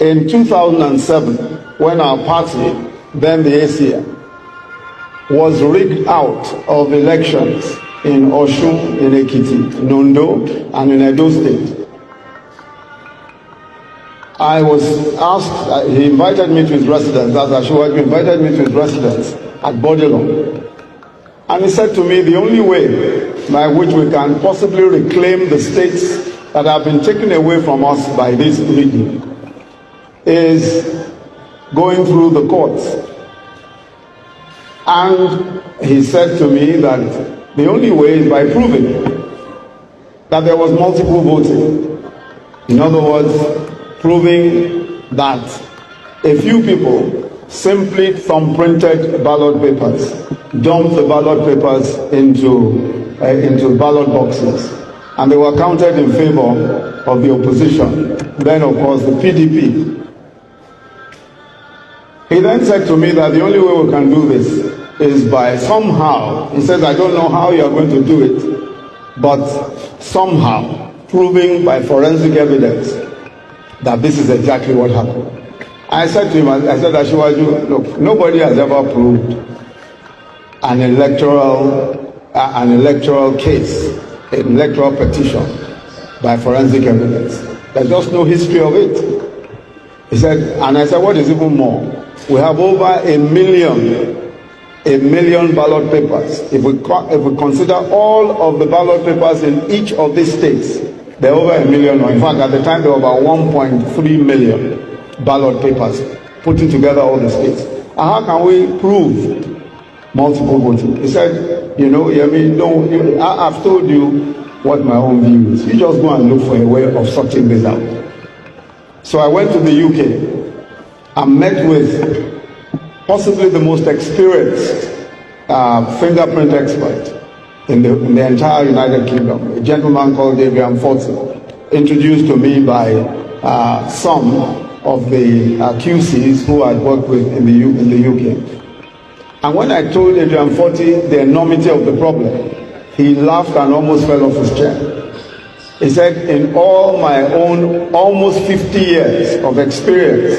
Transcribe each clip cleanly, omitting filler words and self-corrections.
In 2007, when our party, then the ACM, was rigged out of elections in Osun, in Ekiti, in Ondo, and in Edo State, I was asked, he invited me to his residence, as Asiwaju invited me to his residence at Bodilon. And he said to me, the only way by which we can possibly reclaim the states that have been taken away from us by this rigging is going through the courts. And he said to me that the only way is by proving that there was multiple voting. In other words, proving that a few people simply thumbprinted ballot papers, dumped the ballot papers into ballot boxes, and they were counted in favor of the opposition, then of course the PDP. He then said to me that the only way we can do this is by somehow, he says, I don't know how you are going to do it, but somehow proving by forensic evidence that this is exactly what happened. I said to him, I said, Asiwaju, look, nobody has ever proved an electoral case, an electoral petition by forensic evidence. There's just no history of it. He said, and I said, what is even more? We have over a million ballot papers. If we consider all of the ballot papers in each of these states, there are over a million, or in fact, at the time, there were about 1.3 million ballot papers, putting together all the states. And how can we prove multiple voting? He said, I've told you what my own view is. You just go and look for a way of sorting this out. So I went to the UK and met with possibly the most experienced fingerprint expert in the entire United Kingdom, a gentleman called Adrian Forty, introduced to me by some of the QCs who I'd worked with in the UK. And when I told Adrian Forty the enormity of the problem, he laughed and almost fell off his chair. He said, in all my own almost 50 years of experience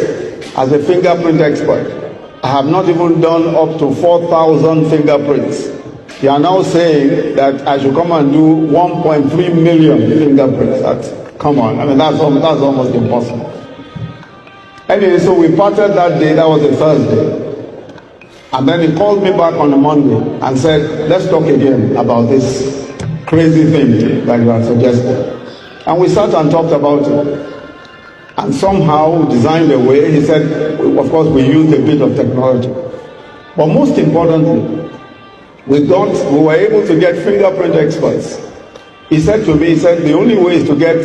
as a fingerprint expert, I have not even done up to 4,000 fingerprints. You are now saying that I should come and do 1.3 million fingerprints. Come on, I mean, that's almost impossible. Anyway, so we parted that day, that was a Thursday. And then he called me back on a Monday and said, let's talk again about this crazy thing that you are suggesting. And we sat and talked about it. And somehow designed a way. He said, of course, we used a bit of technology. But most importantly, we were able to get fingerprint experts. He said to me, the only way is to get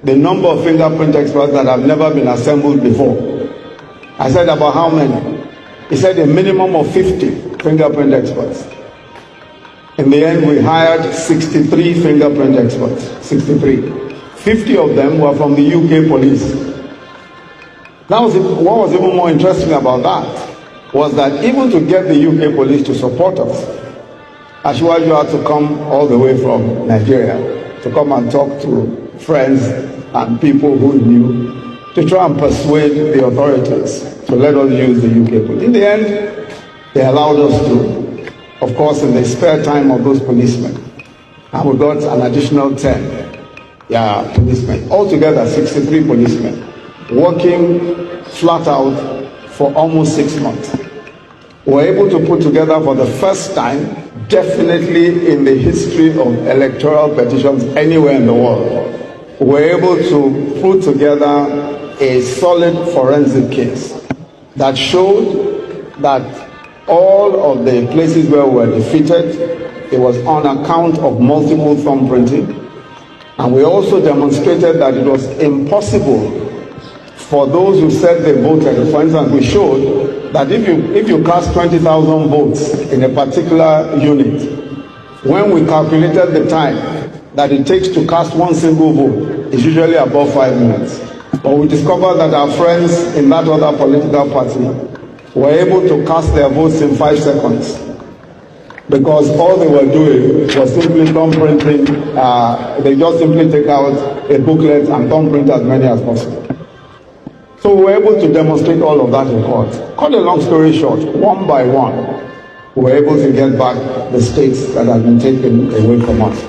the number of fingerprint experts that have never been assembled before. I said, about how many? He said a minimum of 50 fingerprint experts. In the end, we hired 63 fingerprint experts, 63. 50 of them were from the UK police. What was even more interesting about that was that even to get the UK police to support us, Asiwaju had to come all the way from Nigeria to come and talk to friends and people who knew to try and persuade the authorities to let us use the UK police. In the end, they allowed us to, of course, in the spare time of those policemen. And we got an additional 10 policemen. Altogether, 63 policemen working flat out for almost 6 months. We were able to put together for the first time, definitely in the history of electoral petitions anywhere in the world, we were able to put together a solid forensic case that showed that all of the places where we were defeated, it was on account of multiple thumbprinting. And we also demonstrated that it was impossible for those who said they voted. For instance, we showed that if you cast 20,000 votes in a particular unit, when we calculated the time that it takes to cast one single vote, it's usually above 5 minutes. But we discovered that our friends in that other political party were able to cast their votes in 5 seconds. Because all they were doing was simply thumbprinting. They just simply take out a booklet and thumbprint as many as possible. So we were able to demonstrate all of that in court. Cut a long story short, one by one, we were able to get back the states that had been taken away from us.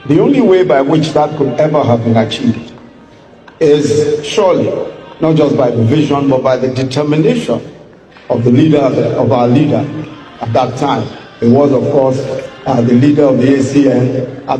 The only way by which that could ever have been achieved is surely not just by the vision, but by the determination of the leader, of our leader at that time. It was, of course, the leader of the ACN at the